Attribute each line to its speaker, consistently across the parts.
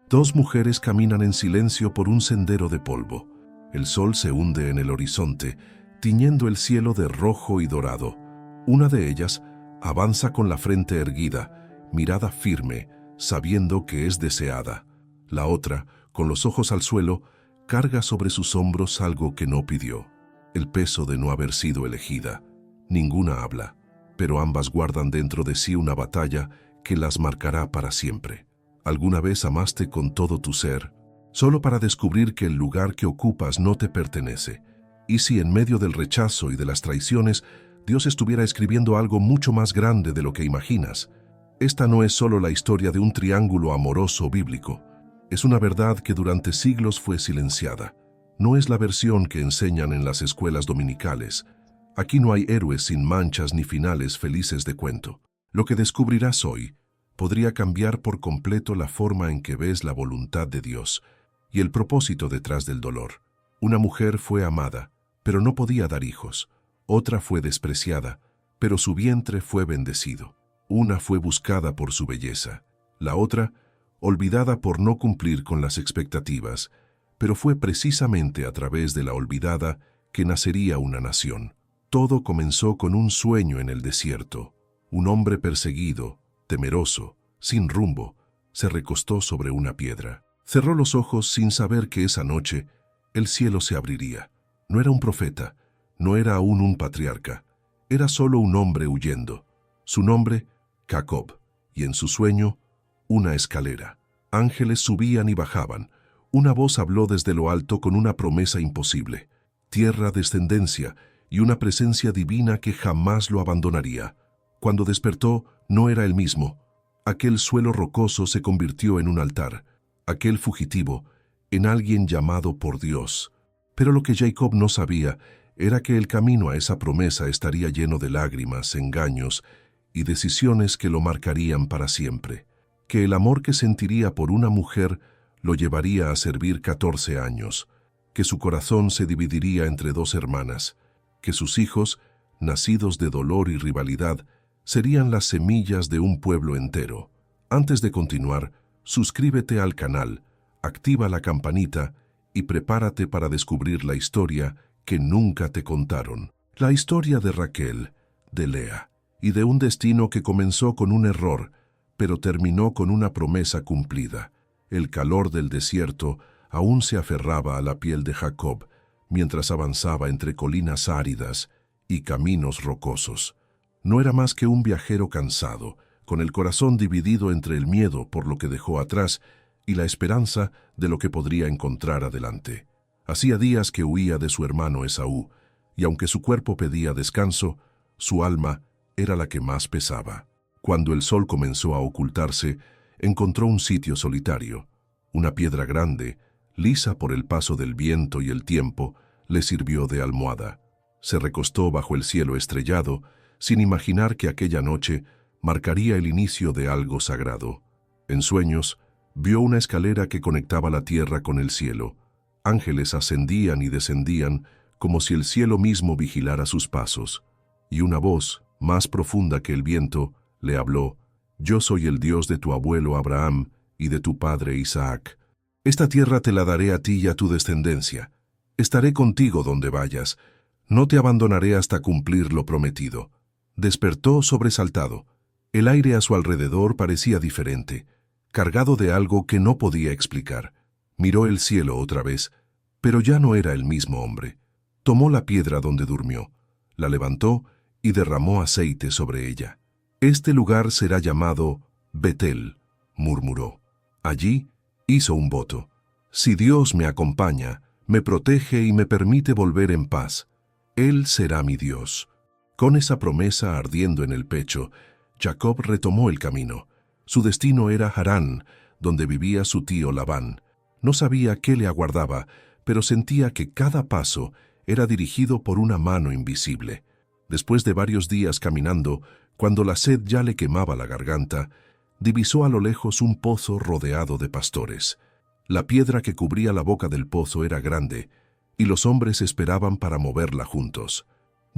Speaker 1: Dos mujeres caminan en silencio por un sendero de polvo. El sol se hunde en el horizonte, tiñendo el cielo de rojo y dorado. Una de ellas avanza con la frente erguida, mirada firme, sabiendo que es deseada. La otra, con los ojos al suelo, carga sobre sus hombros algo que no pidió, el peso de no haber sido elegida. Ninguna habla, pero ambas guardan dentro de sí una batalla que las marcará para siempre. ¿Alguna vez amaste con todo tu ser, solo para descubrir que el lugar que ocupas no te pertenece? ¿Y si en medio del rechazo y de las traiciones, Dios estuviera escribiendo algo mucho más grande de lo que imaginas? Esta no es solo la historia de un triángulo amoroso bíblico. Es una verdad que durante siglos fue silenciada. No es la versión que enseñan en las escuelas dominicales. Aquí no hay héroes sin manchas ni finales felices de cuento. Lo que descubrirás hoy podría cambiar por completo la forma en que ves la voluntad de Dios y el propósito detrás del dolor. Una mujer fue amada, pero no podía dar hijos. Otra fue despreciada, pero su vientre fue bendecido. Una fue buscada por su belleza. La otra, olvidada por no cumplir con las expectativas, pero fue precisamente a través de la olvidada que nacería una nación. Todo comenzó con un sueño en el desierto. Un hombre perseguido, temeroso, sin rumbo, se recostó sobre una piedra. Cerró los ojos sin saber que esa noche el cielo se abriría. No era un profeta, no era aún un patriarca, era solo un hombre huyendo. Su nombre, Jacob, y en su sueño, una escalera. Ángeles subían y bajaban. Una voz habló desde lo alto con una promesa imposible. Tierra, descendencia y una presencia divina que jamás lo abandonaría. Cuando despertó, no era el mismo. Aquel suelo rocoso se convirtió en un altar. Aquel fugitivo, en alguien llamado por Dios. Pero lo que Jacob no sabía era que el camino a esa promesa estaría lleno de lágrimas, engaños y decisiones que lo marcarían para siempre. Que el amor que sentiría por una mujer lo llevaría a servir 14 años. Que su corazón se dividiría entre dos hermanas. Que sus hijos, nacidos de dolor y rivalidad, serían las semillas de un pueblo entero. Antes de continuar, suscríbete al canal, activa la campanita y prepárate para descubrir la historia que nunca te contaron. La historia de Raquel, de Lea, y de un destino que comenzó con un error, pero terminó con una promesa cumplida. El calor del desierto aún se aferraba a la piel de Jacob mientras avanzaba entre colinas áridas y caminos rocosos. No era más que un viajero cansado, con el corazón dividido entre el miedo por lo que dejó atrás y la esperanza de lo que podría encontrar adelante. Hacía días que huía de su hermano Esaú, y aunque su cuerpo pedía descanso, su alma era la que más pesaba. Cuando el sol comenzó a ocultarse, encontró un sitio solitario. Una piedra grande, lisa por el paso del viento y el tiempo, le sirvió de almohada. Se recostó bajo el cielo estrellado, sin imaginar que aquella noche marcaría el inicio de algo sagrado. En sueños, vio una escalera que conectaba la tierra con el cielo. Ángeles ascendían y descendían como si el cielo mismo vigilara sus pasos. Y una voz, más profunda que el viento, le habló: «Yo soy el Dios de tu abuelo Abraham y de tu padre Isaac. Esta tierra te la daré a ti y a tu descendencia. Estaré contigo donde vayas. No te abandonaré hasta cumplir lo prometido». Despertó sobresaltado. El aire a su alrededor parecía diferente, cargado de algo que no podía explicar. Miró el cielo otra vez, pero ya no era el mismo hombre. Tomó la piedra donde durmió, la levantó y derramó aceite sobre ella. «Este lugar será llamado Betel», murmuró. Allí hizo un voto. «Si Dios me acompaña, me protege y me permite volver en paz, Él será mi Dios». Con esa promesa ardiendo en el pecho, Jacob retomó el camino. Su destino era Harán, donde vivía su tío Labán. No sabía qué le aguardaba, pero sentía que cada paso era dirigido por una mano invisible. Después de varios días caminando, cuando la sed ya le quemaba la garganta, divisó a lo lejos un pozo rodeado de pastores. La piedra que cubría la boca del pozo era grande, y los hombres esperaban para moverla juntos.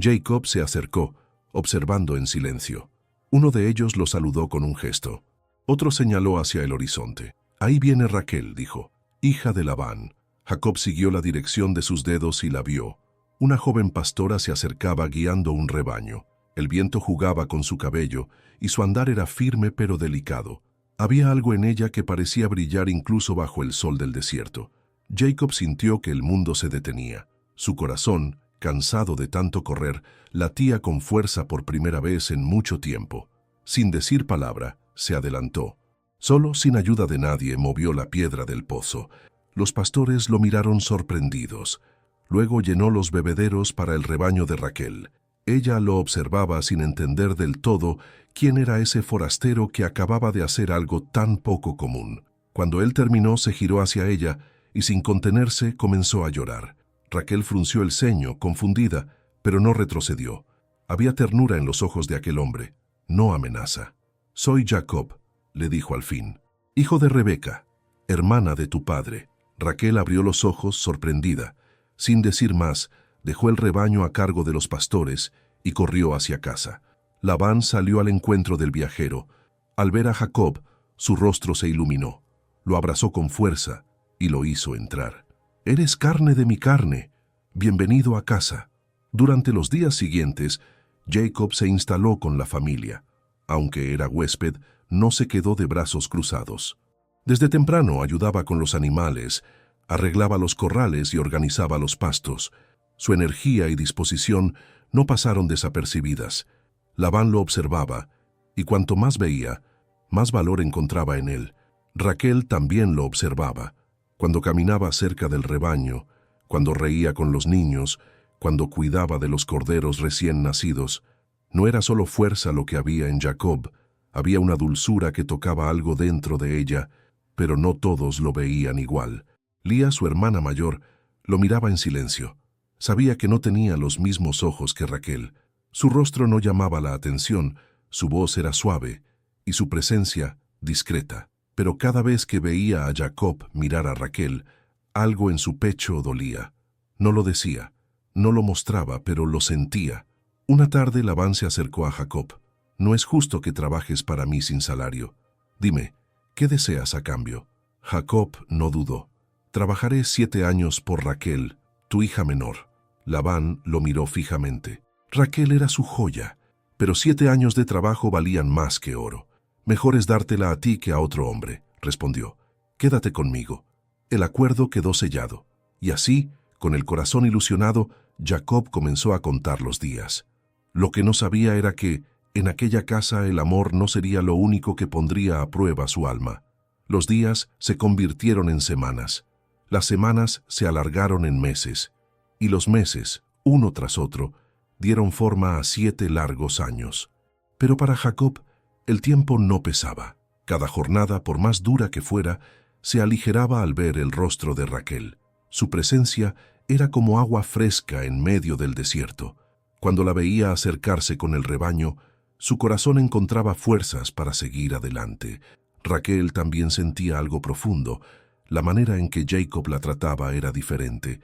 Speaker 1: Jacob se acercó, observando en silencio. Uno de ellos lo saludó con un gesto. Otro señaló hacia el horizonte. Ahí viene Raquel, dijo, hija de Labán. Jacob siguió la dirección de sus dedos y la vio. Una joven pastora se acercaba guiando un rebaño. El viento jugaba con su cabello y su andar era firme pero delicado. Había algo en ella que parecía brillar incluso bajo el sol del desierto. Jacob sintió que el mundo se detenía. Su corazón, cansado de tanto correr, latía con fuerza por primera vez en mucho tiempo. Sin decir palabra, se adelantó. Solo, sin ayuda de nadie, movió la piedra del pozo. Los pastores lo miraron sorprendidos. Luego llenó los bebederos para el rebaño de Raquel. Ella lo observaba sin entender del todo quién era ese forastero que acababa de hacer algo tan poco común. Cuando él terminó, se giró hacia ella y sin contenerse comenzó a llorar. Raquel frunció el ceño, confundida, pero no retrocedió. Había ternura en los ojos de aquel hombre, no amenaza. «Soy Jacob», le dijo al fin, «hijo de Rebeca, hermana de tu padre». Raquel abrió los ojos, sorprendida. Sin decir más, dejó el rebaño a cargo de los pastores y corrió hacia casa. Labán salió al encuentro del viajero. Al ver a Jacob, su rostro se iluminó. Lo abrazó con fuerza y lo hizo entrar. «Eres carne de mi carne. Bienvenido a casa». Durante los días siguientes, Jacob se instaló con la familia. Aunque era huésped, no se quedó de brazos cruzados. Desde temprano ayudaba con los animales, arreglaba los corrales y organizaba los pastos. Su energía y disposición no pasaron desapercibidas. Labán lo observaba, y cuanto más veía, más valor encontraba en él. Raquel también lo observaba. Cuando caminaba cerca del rebaño, cuando reía con los niños, cuando cuidaba de los corderos recién nacidos, no era solo fuerza lo que había en Jacob, había una dulzura que tocaba algo dentro de ella, pero no todos lo veían igual. Lía, su hermana mayor, lo miraba en silencio. Sabía que no tenía los mismos ojos que Raquel. Su rostro no llamaba la atención, su voz era suave y su presencia discreta. Pero cada vez que veía a Jacob mirar a Raquel, algo en su pecho dolía. No lo decía, no lo mostraba, pero lo sentía. Una tarde Labán se acercó a Jacob. «No es justo que trabajes para mí sin salario. Dime, ¿qué deseas a cambio?» Jacob no dudó. «Trabajaré 7 años por Raquel, tu hija menor». Labán lo miró fijamente. Raquel era su joya, pero 7 años de trabajo valían más que oro. «Mejor es dártela a ti que a otro hombre», respondió. «Quédate conmigo». El acuerdo quedó sellado, y así, con el corazón ilusionado, Jacob comenzó a contar los días. Lo que no sabía era que, en aquella casa, el amor no sería lo único que pondría a prueba su alma. Los días se convirtieron en semanas. Las semanas se alargaron en meses, y los meses, uno tras otro, dieron forma a 7 largos años. Pero para Jacob, el tiempo no pesaba. Cada jornada, por más dura que fuera, se aligeraba al ver el rostro de Raquel. Su presencia era como agua fresca en medio del desierto. Cuando la veía acercarse con el rebaño, su corazón encontraba fuerzas para seguir adelante. Raquel también sentía algo profundo. La manera en que Jacob la trataba era diferente.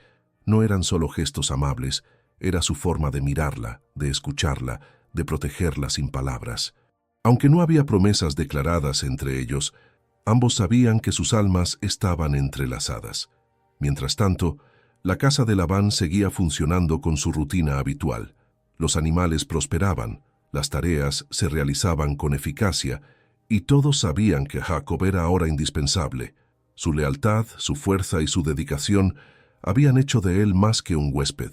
Speaker 1: No eran solo gestos amables, era su forma de mirarla, de escucharla, de protegerla sin palabras. Aunque no había promesas declaradas entre ellos, ambos sabían que sus almas estaban entrelazadas. Mientras tanto, la casa de Labán seguía funcionando con su rutina habitual. Los animales prosperaban, las tareas se realizaban con eficacia, y todos sabían que Jacob era ahora indispensable. Su lealtad, su fuerza y su dedicación habían hecho de él más que un huésped.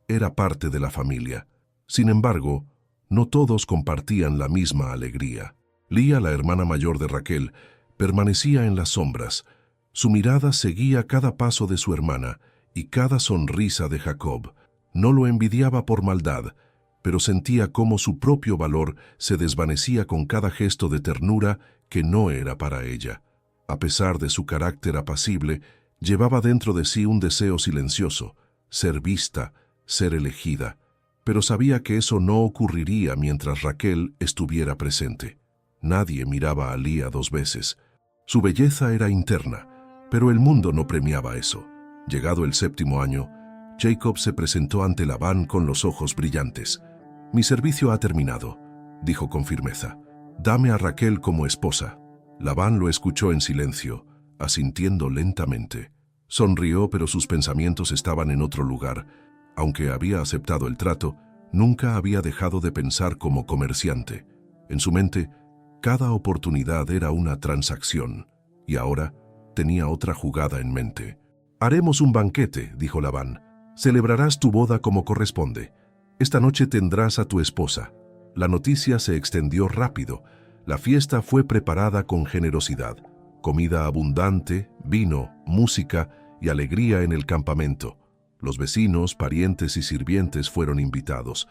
Speaker 1: Era parte de la familia. Sin embargo, no todos compartían la misma alegría. Lía, la hermana mayor de Raquel, permanecía en las sombras. Su mirada seguía cada paso de su hermana y cada sonrisa de Jacob. No lo envidiaba por maldad, pero sentía cómo su propio valor se desvanecía con cada gesto de ternura que no era para ella. A pesar de su carácter apacible, llevaba dentro de sí un deseo silencioso, ser vista, ser elegida, pero sabía que eso no ocurriría mientras Raquel estuviera presente. Nadie miraba a Lía 2 veces. Su belleza era interna, pero el mundo no premiaba eso. Llegado el 7º año, Jacob se presentó ante Labán con los ojos brillantes. «Mi servicio ha terminado», dijo con firmeza. «Dame a Raquel como esposa». Labán lo escuchó en silencio. asintiendo lentamente. Sonrió, pero sus pensamientos estaban en otro lugar. Aunque había aceptado el trato, nunca había dejado de pensar como comerciante. En su mente, cada oportunidad era una transacción, y ahora tenía otra jugada en mente. «Haremos un banquete», dijo Labán. «Celebrarás tu boda como corresponde. Esta noche tendrás a tu esposa». La noticia se extendió rápido. La fiesta fue preparada con generosidad. Comida abundante, vino, música y alegría en el campamento. Los vecinos, parientes y sirvientes fueron invitados.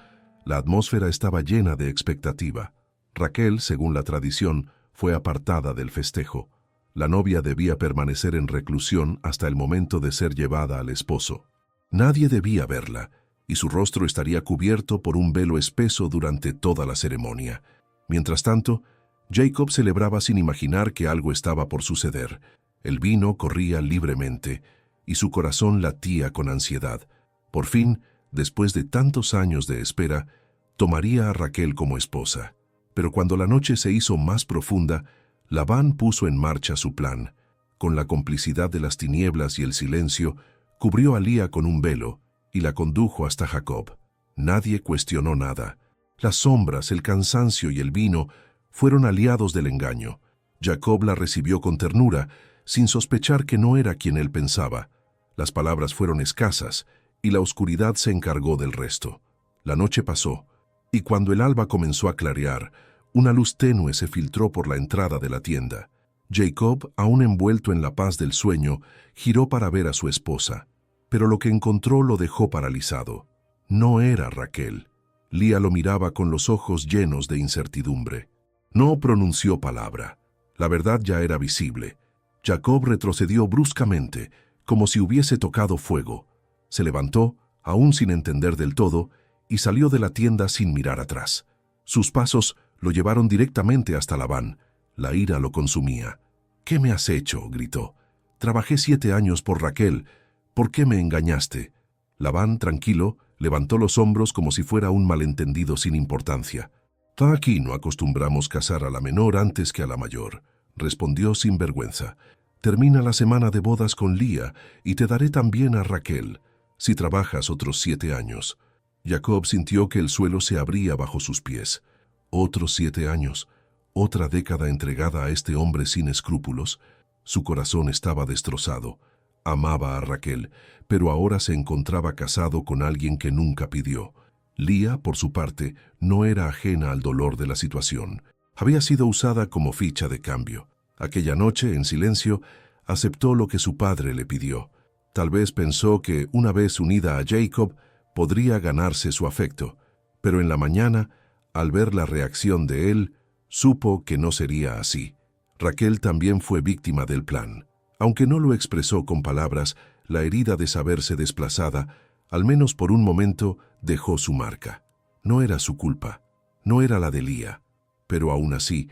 Speaker 1: La atmósfera estaba llena de expectativa. Raquel, según la tradición, fue apartada del festejo. La novia debía permanecer en reclusión hasta el momento de ser llevada al esposo. Nadie debía verla, y su rostro estaría cubierto por un velo espeso durante toda la ceremonia. Mientras tanto, Jacob celebraba sin imaginar que algo estaba por suceder. El vino corría libremente, y su corazón latía con ansiedad. Por fin, después de tantos años de espera, tomaría a Raquel como esposa. Pero cuando la noche se hizo más profunda, Labán puso en marcha su plan. Con la complicidad de las tinieblas y el silencio, cubrió a Lía con un velo y la condujo hasta Jacob. Nadie cuestionó nada. Las sombras, el cansancio y el vino fueron aliados del engaño. Jacob la recibió con ternura, sin sospechar que no era quien él pensaba. Las palabras fueron escasas, y la oscuridad se encargó del resto. La noche pasó, y cuando el alba comenzó a clarear, una luz tenue se filtró por la entrada de la tienda. Jacob, aún envuelto en la paz del sueño, giró para ver a su esposa, pero lo que encontró lo dejó paralizado. No era Raquel. Lía lo miraba con los ojos llenos de incertidumbre. No pronunció palabra. La verdad ya era visible. Jacob retrocedió bruscamente, como si hubiese tocado fuego. Se levantó, aún sin entender del todo, y salió de la tienda sin mirar atrás. Sus pasos lo llevaron directamente hasta Labán. La ira lo consumía. «¿Qué me has hecho?», gritó. «Trabajé 7 años por Raquel. ¿Por qué me engañaste?». Labán, tranquilo, levantó los hombros como si fuera un malentendido sin importancia. «Aquí no acostumbramos casar a la menor antes que a la mayor», respondió sin vergüenza. «Termina la semana de bodas con Lía y te daré también a Raquel, si trabajas otros 7 años». Jacob sintió que el suelo se abría bajo sus pies. Otros 7 años, otra década entregada a este hombre sin escrúpulos. Su corazón estaba destrozado. Amaba a Raquel, pero ahora se encontraba casado con alguien que nunca pidió. Lía, por su parte, no era ajena al dolor de la situación. Había sido usada como ficha de cambio. Aquella noche, en silencio, aceptó lo que su padre le pidió. Tal vez pensó que, una vez unida a Jacob, podría ganarse su afecto, pero en la mañana, al ver la reacción de él, supo que no sería así. Raquel también fue víctima del plan. Aunque no lo expresó con palabras, la herida de saberse desplazada, al menos por un momento, dejó su marca. No era su culpa, no era la de Lía, pero aún así,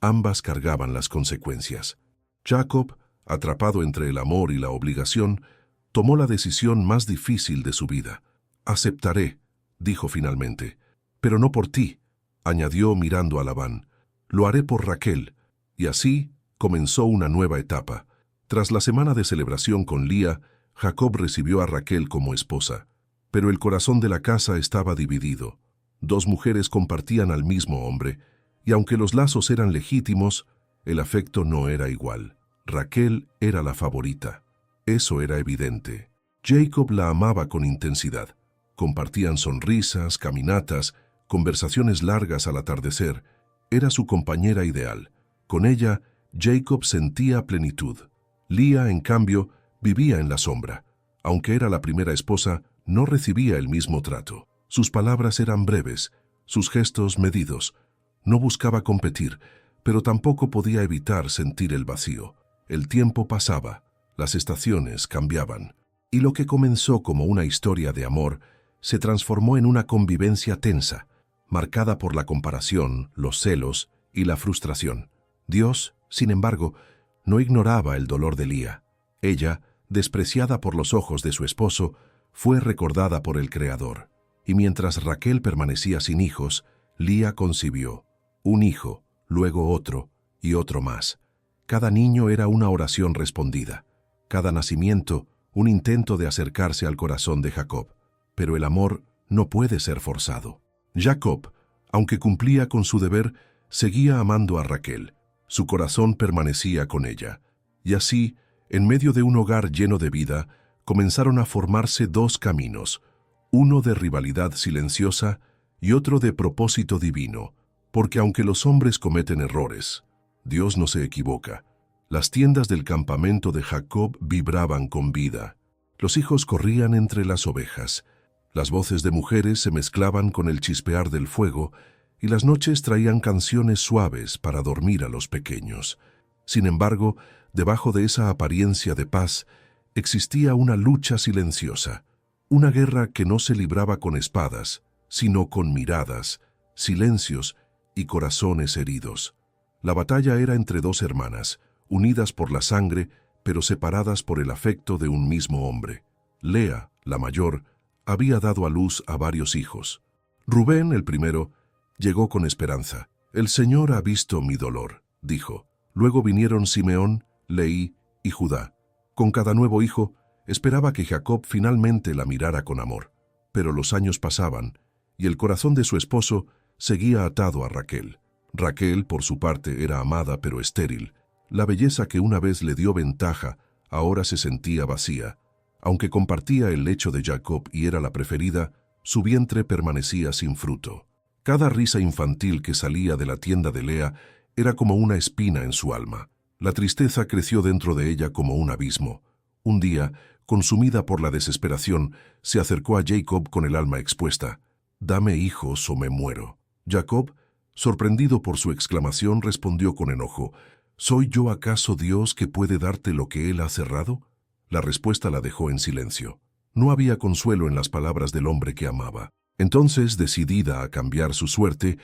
Speaker 1: ambas cargaban las consecuencias. Jacob, atrapado entre el amor y la obligación, tomó la decisión más difícil de su vida. «Aceptaré», dijo finalmente, «pero no por ti», añadió mirando a Labán. «Lo haré por Raquel». Y así comenzó una nueva etapa. Tras la semana de celebración con Lía, Jacob recibió a Raquel como esposa. Pero el corazón de la casa estaba dividido. 2 mujeres compartían al mismo hombre, y aunque los lazos eran legítimos, el afecto no era igual. Raquel era la favorita. Eso era evidente. Jacob la amaba con intensidad. Compartían sonrisas, caminatas, conversaciones largas al atardecer. Era su compañera ideal. Con ella, Jacob sentía plenitud. Lía, en cambio, vivía en la sombra. Aunque era la primera esposa, no recibía el mismo trato. Sus palabras eran breves, sus gestos medidos. No buscaba competir, pero tampoco podía evitar sentir el vacío. El tiempo pasaba, las estaciones cambiaban, y lo que comenzó como una historia de amor se transformó en una convivencia tensa, marcada por la comparación, los celos y la frustración. Dios, sin embargo, no ignoraba el dolor de Lía. Ella, despreciada por los ojos de su esposo, fue recordada por el Creador. Y mientras Raquel permanecía sin hijos, Lía concibió un hijo, luego otro y otro más. Cada niño era una oración respondida, cada nacimiento un intento de acercarse al corazón de Jacob. Pero el amor no puede ser forzado. Jacob, aunque cumplía con su deber, seguía amando a Raquel. Su corazón permanecía con ella. Y así, en medio de un hogar lleno de vida, comenzaron a formarse dos caminos, uno de rivalidad silenciosa y otro de propósito divino, porque aunque los hombres cometen errores, Dios no se equivoca. Las tiendas del campamento de Jacob vibraban con vida. Los hijos corrían entre las ovejas. Las voces de mujeres se mezclaban con el chispear del fuego y las noches traían canciones suaves para dormir a los pequeños. Sin embargo, debajo de esa apariencia de paz, existía una lucha silenciosa, una guerra que no se libraba con espadas, sino con miradas, silencios y corazones heridos. La batalla era entre dos hermanas, unidas por la sangre, pero separadas por el afecto de un mismo hombre. Lea, la mayor, había dado a luz a varios hijos. Rubén, el primero, llegó con esperanza. «El Señor ha visto mi dolor», dijo. Luego vinieron Simeón, Leí y Judá. Con cada nuevo hijo, esperaba que Jacob finalmente la mirara con amor. Pero los años pasaban, y el corazón de su esposo seguía atado a Raquel. Raquel, por su parte, era amada pero estéril. La belleza que una vez le dio ventaja, ahora se sentía vacía. Aunque compartía el lecho de Jacob y era la preferida, su vientre permanecía sin fruto. Cada risa infantil que salía de la tienda de Lea era como una espina en su alma. La tristeza creció dentro de ella como un abismo. Un día, consumida por la desesperación, se acercó a Jacob con el alma expuesta. «Dame hijos o me muero». Jacob, sorprendido por su exclamación, respondió con enojo: «¿Soy yo acaso Dios que puede darte lo que Él ha cerrado?». La respuesta la dejó en silencio. No había consuelo en las palabras del hombre que amaba. Entonces, decidida a cambiar su suerte,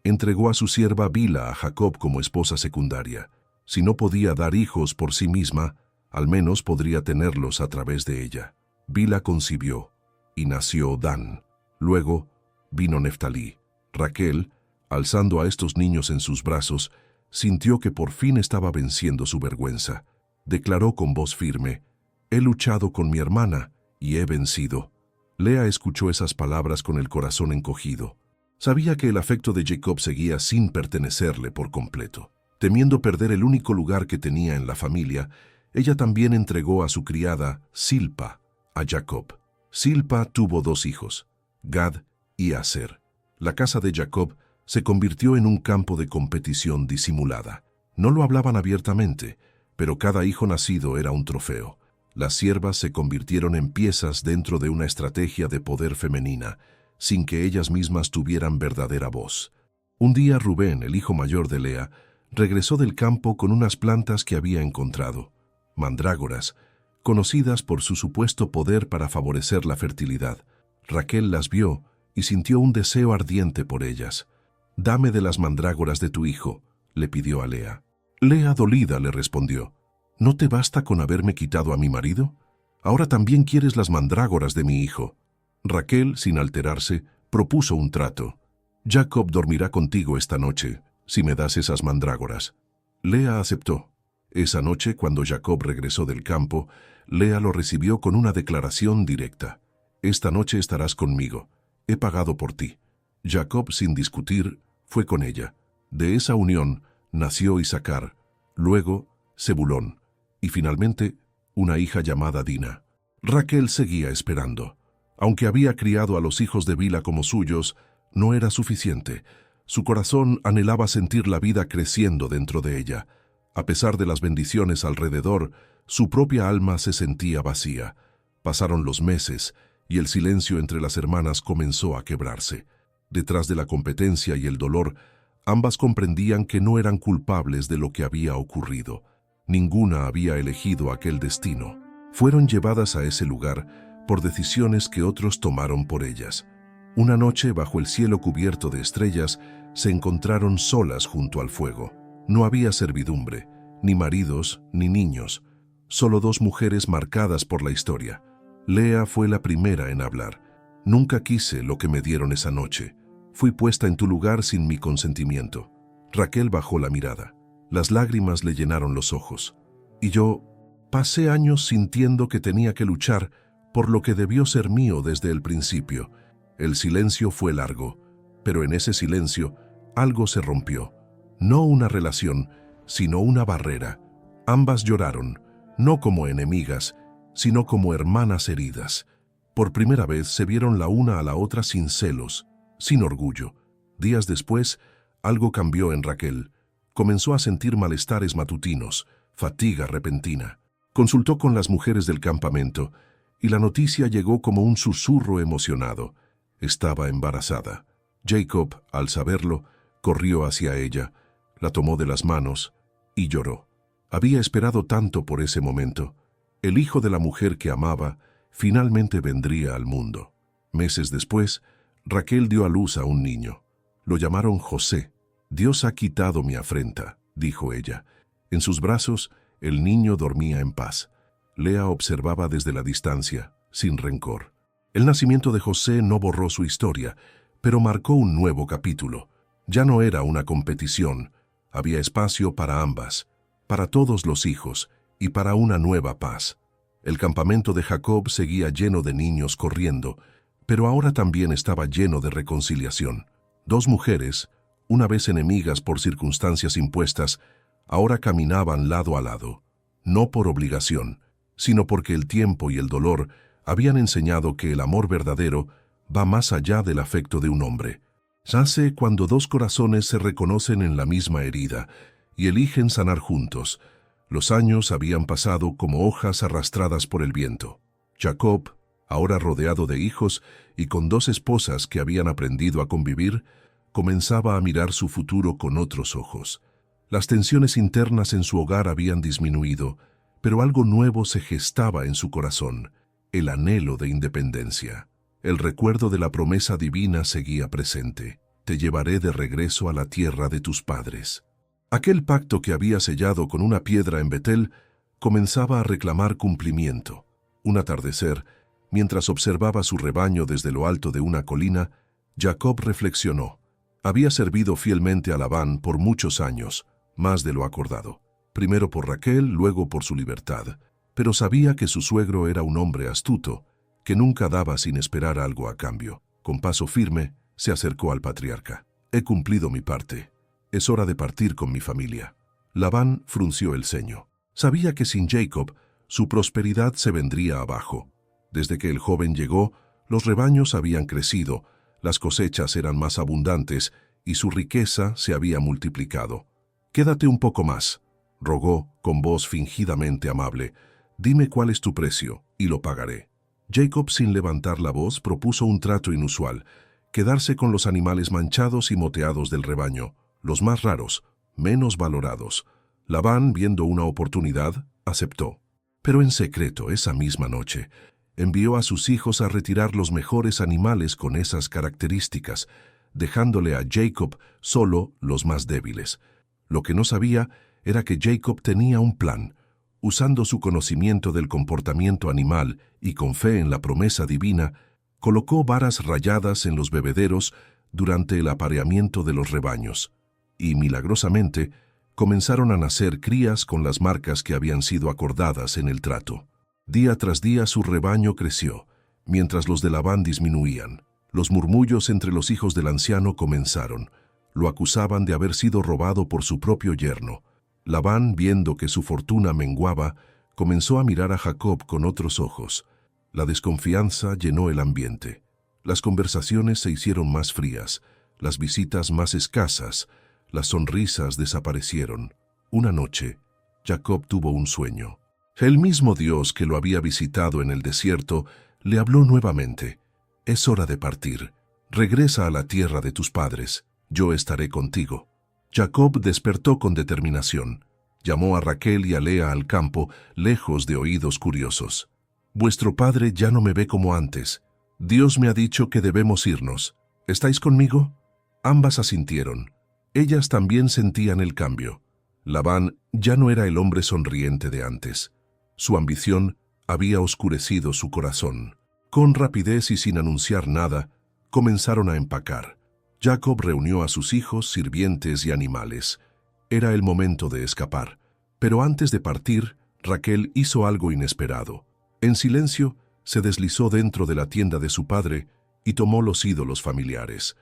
Speaker 1: entregó a su sierva Bila a Jacob como esposa secundaria. Si no podía dar hijos por sí misma, al menos podría tenerlos a través de ella. Bila concibió, y nació Dan. Luego vino Neftalí. Raquel, alzando a estos niños en sus brazos, sintió que por fin estaba venciendo su vergüenza. Declaró con voz firme: «He luchado con mi hermana y he vencido». Lea escuchó esas palabras con el corazón encogido. Sabía que el afecto de Jacob seguía sin pertenecerle por completo. Temiendo perder el único lugar que tenía en la familia, ella también entregó a su criada, Silpa, a Jacob. Silpa tuvo dos hijos, Gad y Aser. La casa de Jacob se convirtió en un campo de competición disimulada. No lo hablaban abiertamente, pero cada hijo nacido era un trofeo. Las siervas se convirtieron en piezas dentro de una estrategia de poder femenina, sin que ellas mismas tuvieran verdadera voz. Un día Rubén, el hijo mayor de Lea, regresó del campo con unas plantas que había encontrado, mandrágoras, conocidas por su supuesto poder para favorecer la fertilidad. Raquel las vio y sintió un deseo ardiente por ellas. «Dame de las mandrágoras de tu hijo», le pidió a Lea. Lea, dolida, le respondió: «¿No te basta con haberme quitado a mi marido? Ahora también quieres las mandrágoras de mi hijo». Raquel, sin alterarse, propuso un trato. «Jacob dormirá contigo esta noche, si me das esas mandrágoras». Lea aceptó. Esa noche, cuando Jacob regresó del campo, Lea lo recibió con una declaración directa: «Esta noche estarás conmigo. He pagado por ti». Jacob, sin discutir, fue con ella. De esa unión nació Isaacar, luego Zebulón, y finalmente una hija llamada Dina. Raquel seguía esperando. Aunque había criado a los hijos de Bila como suyos, no era suficiente. Su corazón anhelaba sentir la vida creciendo dentro de ella. A pesar de las bendiciones alrededor, su propia alma se sentía vacía. Pasaron los meses y el silencio entre las hermanas comenzó a quebrarse. Detrás de la competencia y el dolor, ambas comprendían que no eran culpables de lo que había ocurrido. Ninguna había elegido aquel destino. Fueron llevadas a ese lugar por decisiones que otros tomaron por ellas. Una noche, bajo el cielo cubierto de estrellas, se encontraron solas junto al fuego. No había servidumbre, ni maridos, ni niños, solo dos mujeres marcadas por la historia. Lea fue la primera en hablar. «Nunca quise lo que me dieron esa noche. Fui puesta en tu lugar sin mi consentimiento». Raquel bajó la mirada. Las lágrimas le llenaron los ojos. Y yo pasé años sintiendo que tenía que luchar por lo que debió ser mío desde el principio. El silencio fue largo, pero en ese silencio algo se rompió. No una relación, sino una barrera. Ambas lloraron, no como enemigas, sino como hermanas heridas. Por primera vez se vieron la una a la otra sin celos, sin orgullo. Días después, algo cambió en Raquel. Comenzó a sentir malestares matutinos, fatiga repentina. Consultó con las mujeres del campamento y la noticia llegó como un susurro emocionado. Estaba embarazada. Jacob, al saberlo, corrió hacia ella, la tomó de las manos y lloró. Había esperado tanto por ese momento. El hijo de la mujer que amaba finalmente vendría al mundo. Meses después, Raquel dio a luz a un niño. Lo llamaron José. «Dios ha quitado mi afrenta», dijo ella. En sus brazos, el niño dormía en paz. Lea observaba desde la distancia, sin rencor. El nacimiento de José no borró su historia, pero marcó un nuevo capítulo. Ya no era una competición. Había espacio para ambas, para todos los hijos y para una nueva paz. El campamento de Jacob seguía lleno de niños corriendo, pero ahora también estaba lleno de reconciliación. Dos mujeres, una vez enemigas por circunstancias impuestas, ahora caminaban lado a lado, no por obligación, sino porque el tiempo y el dolor habían enseñado que el amor verdadero va más allá del afecto de un hombre. Nace cuando dos corazones se reconocen en la misma herida y eligen sanar juntos. Los años habían pasado como hojas arrastradas por el viento. Jacob, ahora rodeado de hijos y con dos esposas que habían aprendido a convivir, comenzaba a mirar su futuro con otros ojos. Las tensiones internas en su hogar habían disminuido, pero algo nuevo se gestaba en su corazón, el anhelo de independencia. El recuerdo de la promesa divina seguía presente. «Te llevaré de regreso a la tierra de tus padres». Aquel pacto que había sellado con una piedra en Betel comenzaba a reclamar cumplimiento. Un atardecer, mientras observaba su rebaño desde lo alto de una colina, Jacob reflexionó. Había servido fielmente a Labán por muchos años, más de lo acordado. Primero por Raquel, luego por su libertad. Pero sabía que su suegro era un hombre astuto, que nunca daba sin esperar algo a cambio. Con paso firme, se acercó al patriarca. «He cumplido mi parte. Es hora de partir con mi familia». Labán frunció el ceño. Sabía que sin Jacob, su prosperidad se vendría abajo. Desde que el joven llegó, los rebaños habían crecido, las cosechas eran más abundantes y su riqueza se había multiplicado. «Quédate un poco más», rogó con voz fingidamente amable. «Dime cuál es tu precio y lo pagaré». Jacob, sin levantar la voz, propuso un trato inusual: quedarse con los animales manchados y moteados del rebaño, los más raros, menos valorados. Labán, viendo una oportunidad, aceptó. Pero en secreto, esa misma noche, envió a sus hijos a retirar los mejores animales con esas características, dejándole a Jacob solo los más débiles. Lo que no sabía era que Jacob tenía un plan. Usando su conocimiento del comportamiento animal y con fe en la promesa divina, colocó varas rayadas en los bebederos durante el apareamiento de los rebaños, y milagrosamente comenzaron a nacer crías con las marcas que habían sido acordadas en el trato. Día tras día su rebaño creció, mientras los de Labán disminuían. Los murmullos entre los hijos del anciano comenzaron. Lo acusaban de haber sido robado por su propio yerno. Labán, viendo que su fortuna menguaba, comenzó a mirar a Jacob con otros ojos. La desconfianza llenó el ambiente. Las conversaciones se hicieron más frías, las visitas más escasas, las sonrisas desaparecieron. Una noche, Jacob tuvo un sueño. El mismo Dios que lo había visitado en el desierto le habló nuevamente. «Es hora de partir. Regresa a la tierra de tus padres. Yo estaré contigo». Jacob despertó con determinación. Llamó a Raquel y a Lea al campo, lejos de oídos curiosos. «Vuestro padre ya no me ve como antes. Dios me ha dicho que debemos irnos. ¿Estáis conmigo?» Ambas asintieron. Ellas también sentían el cambio. Labán ya no era el hombre sonriente de antes. Su ambición había oscurecido su corazón. Con rapidez y sin anunciar nada, comenzaron a empacar. Jacob reunió a sus hijos, sirvientes y animales. Era el momento de escapar. Pero antes de partir, Raquel hizo algo inesperado. En silencio, se deslizó dentro de la tienda de su padre y tomó los ídolos familiares.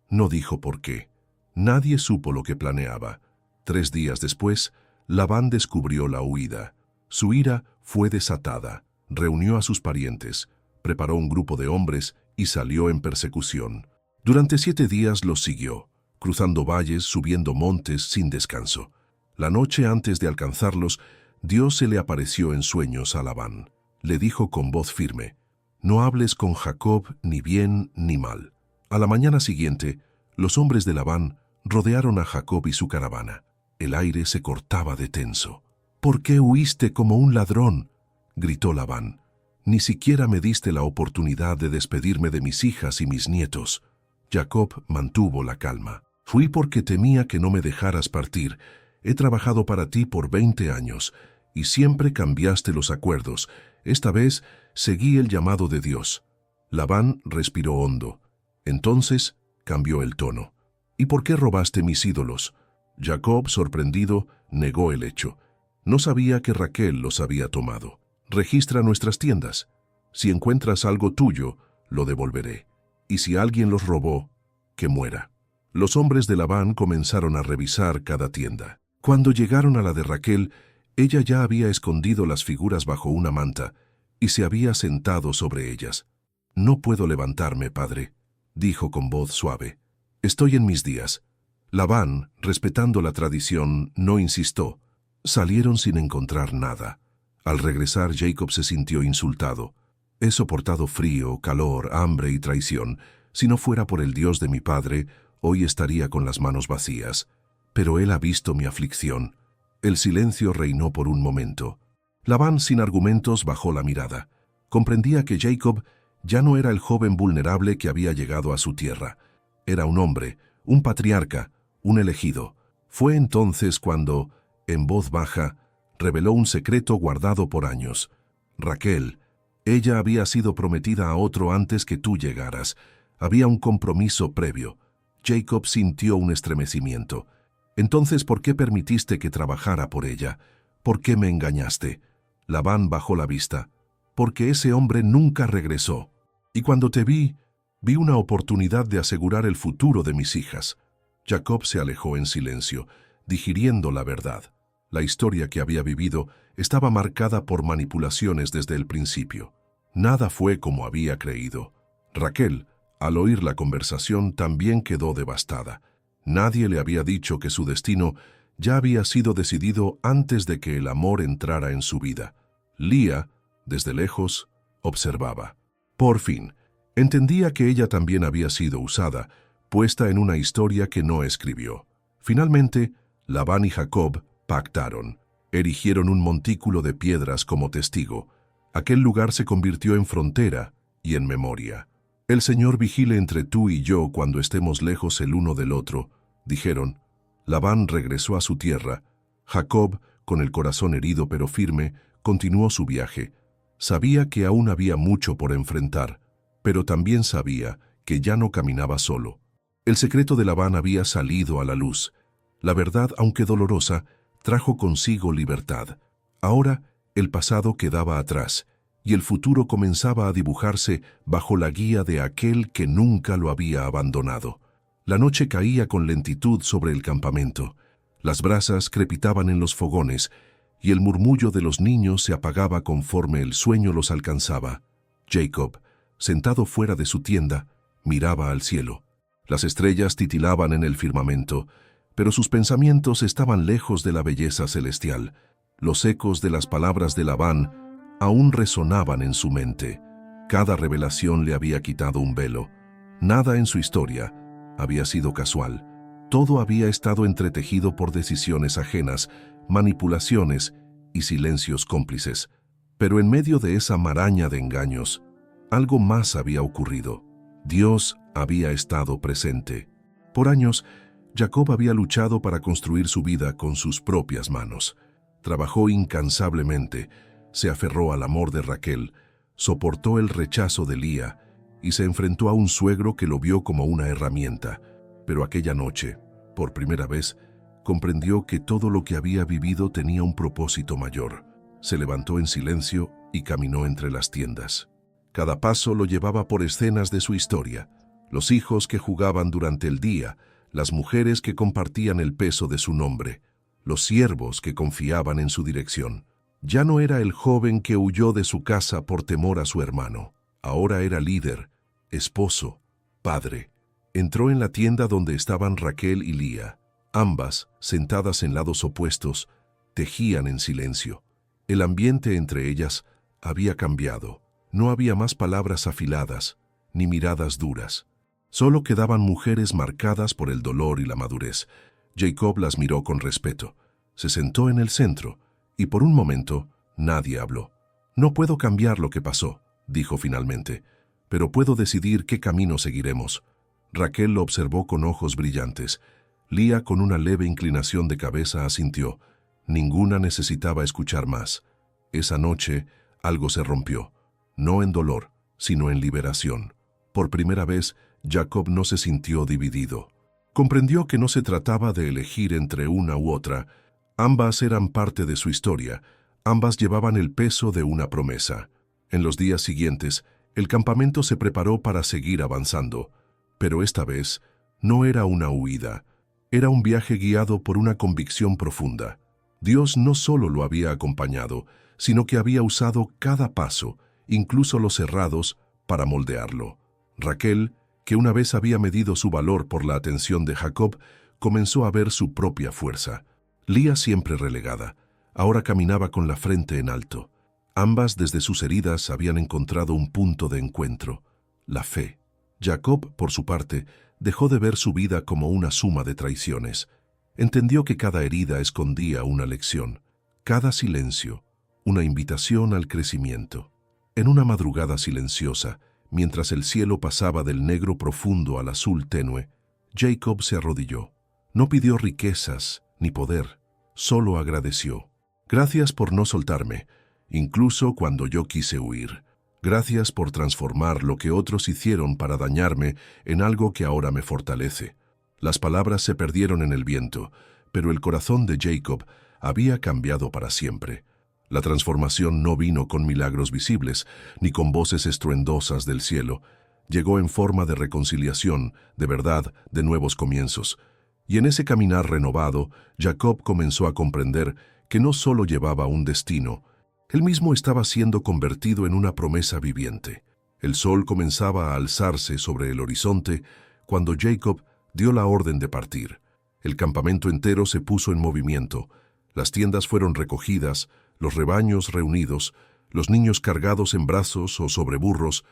Speaker 1: No dijo por qué. Nadie supo lo que planeaba. 3 días después, Labán descubrió la huida. Su ira fue desatada. Reunió a sus parientes, preparó un grupo de hombres y salió en persecución. Durante 7 días los siguió, cruzando valles, subiendo montes sin descanso. La noche antes de alcanzarlos, Dios se le apareció en sueños a Labán. Le dijo con voz firme: «No hables con Jacob ni bien ni mal». A la mañana siguiente, los hombres de Labán rodearon a Jacob y su caravana. El aire se cortaba de tenso. «¿Por qué huiste como un ladrón?», gritó Labán. «Ni siquiera me diste la oportunidad de despedirme de mis hijas y mis nietos». Jacob mantuvo la calma. «Fui porque temía que no me dejaras partir. He trabajado para ti por 20 años, y siempre cambiaste los acuerdos. Esta vez seguí el llamado de Dios». Labán respiró hondo. Entonces cambió el tono. «¿Y por qué robaste mis ídolos?». Jacob, sorprendido, negó el hecho. No sabía que Raquel los había tomado. «Registra nuestras tiendas. Si encuentras algo tuyo, lo devolveré. Y si alguien los robó, que muera». Los hombres de Labán comenzaron a revisar cada tienda. Cuando llegaron a la de Raquel, ella ya había escondido las figuras bajo una manta y se había sentado sobre ellas. «No puedo levantarme, padre», dijo con voz suave. «Estoy en mis días». Labán, respetando la tradición, no insistió. Salieron sin encontrar nada. Al regresar, Jacob se sintió insultado. «He soportado frío, calor, hambre y traición. Si no fuera por el Dios de mi padre, hoy estaría con las manos vacías. Pero él ha visto mi aflicción». El silencio reinó por un momento. Labán, sin argumentos, bajó la mirada. Comprendía que Jacob ya no era el joven vulnerable que había llegado a su tierra. Era un hombre, un patriarca, un elegido. Fue entonces cuando, en voz baja, reveló un secreto guardado por años. «Raquel, ella había sido prometida a otro antes que tú llegaras. Había un compromiso previo». Jacob sintió un estremecimiento. «Entonces, ¿por qué permitiste que trabajara por ella? ¿Por qué me engañaste?». Labán bajó la vista. «Porque ese hombre nunca regresó. Y cuando te vi una oportunidad de asegurar el futuro de mis hijas». Jacob se alejó en silencio, digiriendo la verdad. La historia que había vivido estaba marcada por manipulaciones desde el principio. Nada fue como había creído. Raquel, al oír la conversación, también quedó devastada. Nadie le había dicho que su destino ya había sido decidido antes de que el amor entrara en su vida. Lía, desde lejos, observaba. Por fin, entendía que ella también había sido usada, puesta en una historia que no escribió. Finalmente, Labán y Jacob pactaron. Erigieron un montículo de piedras como testigo. Aquel lugar se convirtió en frontera y en memoria. «El Señor vigile entre tú y yo cuando estemos lejos el uno del otro», dijeron. Labán regresó a su tierra. Jacob, con el corazón herido pero firme, continuó su viaje. Sabía que aún había mucho por enfrentar, pero también sabía que ya no caminaba solo. El secreto de Labán había salido a la luz. La verdad, aunque dolorosa, trajo consigo libertad. Ahora el pasado quedaba atrás y el futuro comenzaba a dibujarse bajo la guía de aquel que nunca lo había abandonado. La noche caía con lentitud sobre el campamento. Las brasas crepitaban en los fogones y el murmullo de los niños se apagaba conforme el sueño los alcanzaba. Jacob, sentado fuera de su tienda, miraba al cielo. Las estrellas titilaban en el firmamento, pero sus pensamientos estaban lejos de la belleza celestial. Los ecos de las palabras de Labán aún resonaban en su mente. Cada revelación le había quitado un velo. Nada en su historia había sido casual. Todo había estado entretejido por decisiones ajenas, manipulaciones y silencios cómplices. Pero en medio de esa maraña de engaños, algo más había ocurrido. Dios había estado presente. Por años, Jacob había luchado para construir su vida con sus propias manos. Trabajó incansablemente, se aferró al amor de Raquel, soportó el rechazo de Lía y se enfrentó a un suegro que lo vio como una herramienta. Pero aquella noche, por primera vez, comprendió que todo lo que había vivido tenía un propósito mayor. Se levantó en silencio y caminó entre las tiendas. Cada paso lo llevaba por escenas de su historia: los hijos que jugaban durante el día, las mujeres que compartían el peso de su nombre, los siervos que confiaban en su dirección. Ya no era el joven que huyó de su casa por temor a su hermano. Ahora era líder, esposo, padre. Entró en la tienda donde estaban Raquel y Lía. Ambas, sentadas en lados opuestos, tejían en silencio. El ambiente entre ellas había cambiado. No había más palabras afiladas, ni miradas duras. Solo quedaban mujeres marcadas por el dolor y la madurez. Jacob las miró con respeto. Se sentó en el centro, y por un momento nadie habló. «No puedo cambiar lo que pasó», dijo finalmente, «pero puedo decidir qué camino seguiremos». Raquel lo observó con ojos brillantes. Lía, con una leve inclinación de cabeza, asintió. Ninguna necesitaba escuchar más. Esa noche algo se rompió, no en dolor, sino en liberación. Por primera vez, Jacob no se sintió dividido. Comprendió que no se trataba de elegir entre una u otra. Ambas eran parte de su historia. Ambas llevaban el peso de una promesa. En los días siguientes, el campamento se preparó para seguir avanzando. Pero esta vez no era una huida. Era un viaje guiado por una convicción profunda. Dios no solo lo había acompañado, sino que había usado cada paso, incluso los errados, para moldearlo. Raquel, que una vez había medido su valor por la atención de Jacob, comenzó a ver su propia fuerza. Lía, siempre relegada, ahora caminaba con la frente en alto. Ambas, desde sus heridas, habían encontrado un punto de encuentro: la fe. Jacob, por su parte, dejó de ver su vida como una suma de traiciones. Entendió que cada herida escondía una lección, cada silencio, una invitación al crecimiento. En una madrugada silenciosa, mientras el cielo pasaba del negro profundo al azul tenue, Jacob se arrodilló. No pidió riquezas ni poder, solo agradeció. «Gracias por no soltarme, incluso cuando yo quise huir. Gracias por transformar lo que otros hicieron para dañarme en algo que ahora me fortalece». Las palabras se perdieron en el viento, pero el corazón de Jacob había cambiado para siempre. La transformación no vino con milagros visibles, ni con voces estruendosas del cielo. Llegó en forma de reconciliación, de verdad, de nuevos comienzos. Y en ese caminar renovado, Jacob comenzó a comprender que no solo llevaba un destino, él mismo estaba siendo convertido en una promesa viviente. El sol comenzaba a alzarse sobre el horizonte cuando Jacob dio la orden de partir. El campamento entero se puso en movimiento. Las tiendas fueron recogidas, los rebaños reunidos, los niños cargados en brazos o sobre burros,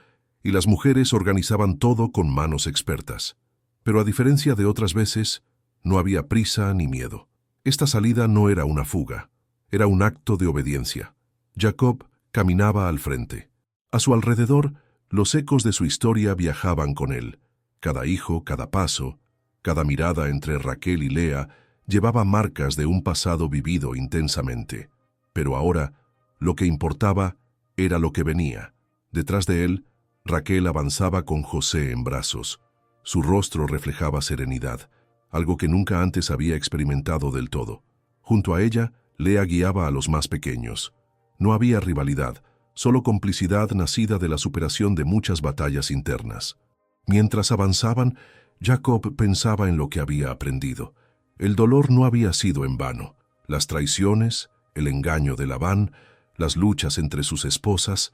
Speaker 1: y las mujeres organizaban todo con manos expertas. Pero a diferencia de otras veces, no había prisa ni miedo. Esta salida no era una fuga, era un acto de obediencia. Jacob caminaba al frente. A su alrededor, los ecos de su historia viajaban con él. Cada hijo, cada paso, cada mirada entre Raquel y Lea llevaba marcas de un pasado vivido intensamente. Pero ahora, lo que importaba era lo que venía. Detrás de él, Raquel avanzaba con José en brazos. Su rostro reflejaba serenidad, algo que nunca antes había experimentado del todo. Junto a ella, Lea guiaba a los más pequeños. No había rivalidad, solo complicidad nacida de la superación de muchas batallas internas. Mientras avanzaban, Jacob pensaba en lo que había aprendido. El dolor no había sido en vano. Las traiciones, el engaño de Labán, las luchas entre sus esposas,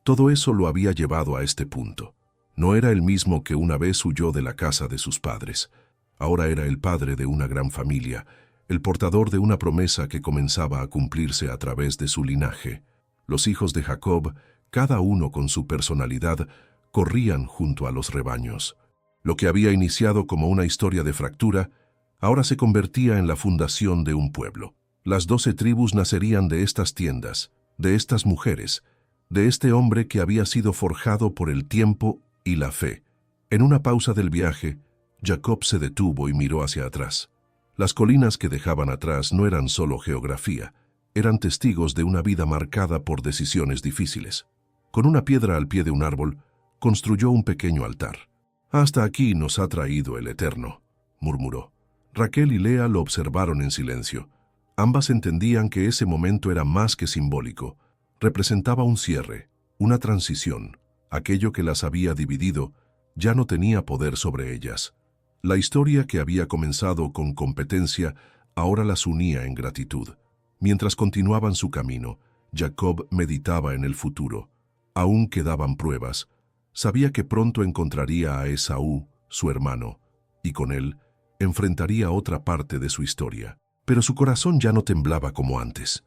Speaker 1: todo eso lo había llevado a este punto. No era el mismo que una vez huyó de la casa de sus padres. Ahora era el padre de una gran familia, el portador de una promesa que comenzaba a cumplirse a través de su linaje. Los hijos de Jacob, cada uno con su personalidad, corrían junto a los rebaños. Lo que había iniciado como una historia de fractura, ahora se convertía en la fundación de un pueblo. Las 12 tribus nacerían de estas tiendas, de estas mujeres, de este hombre que había sido forjado por el tiempo y la fe. En una pausa del viaje, Jacob se detuvo y miró hacia atrás. Las colinas que dejaban atrás no eran solo geografía, eran testigos de una vida marcada por decisiones difíciles. Con una piedra al pie de un árbol, construyó un pequeño altar. «Hasta aquí nos ha traído el Eterno», murmuró. Raquel y Lea lo observaron en silencio. Ambas entendían que ese momento era más que simbólico. Representaba un cierre, una transición. Aquello que las había dividido ya no tenía poder sobre ellas. La historia que había comenzado con competencia ahora las unía en gratitud. Mientras continuaban su camino, Jacob meditaba en el futuro. Aún quedaban pruebas. Sabía que pronto encontraría a Esaú, su hermano, y con él enfrentaría otra parte de su historia. Pero su corazón ya no temblaba como antes.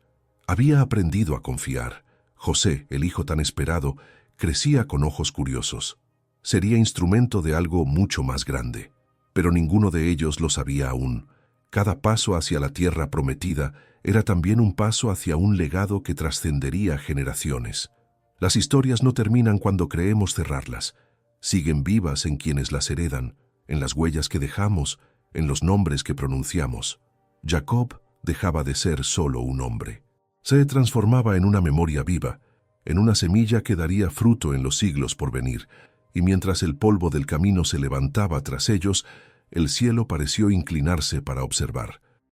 Speaker 1: Había aprendido a confiar. José, el hijo tan esperado, crecía con ojos curiosos. Sería instrumento de algo mucho más grande. Pero ninguno de ellos lo sabía aún. Cada paso hacia la tierra prometida era también un paso hacia un legado que trascendería generaciones. Las historias no terminan cuando creemos cerrarlas. Siguen vivas en quienes las heredan, en las huellas que dejamos, en los nombres que pronunciamos. Jacob dejaba de ser solo un hombre. Se transformaba en una memoria viva, en una semilla que daría fruto en los siglos por venir, y mientras el polvo del camino se levantaba tras ellos, el cielo pareció inclinarse para observar.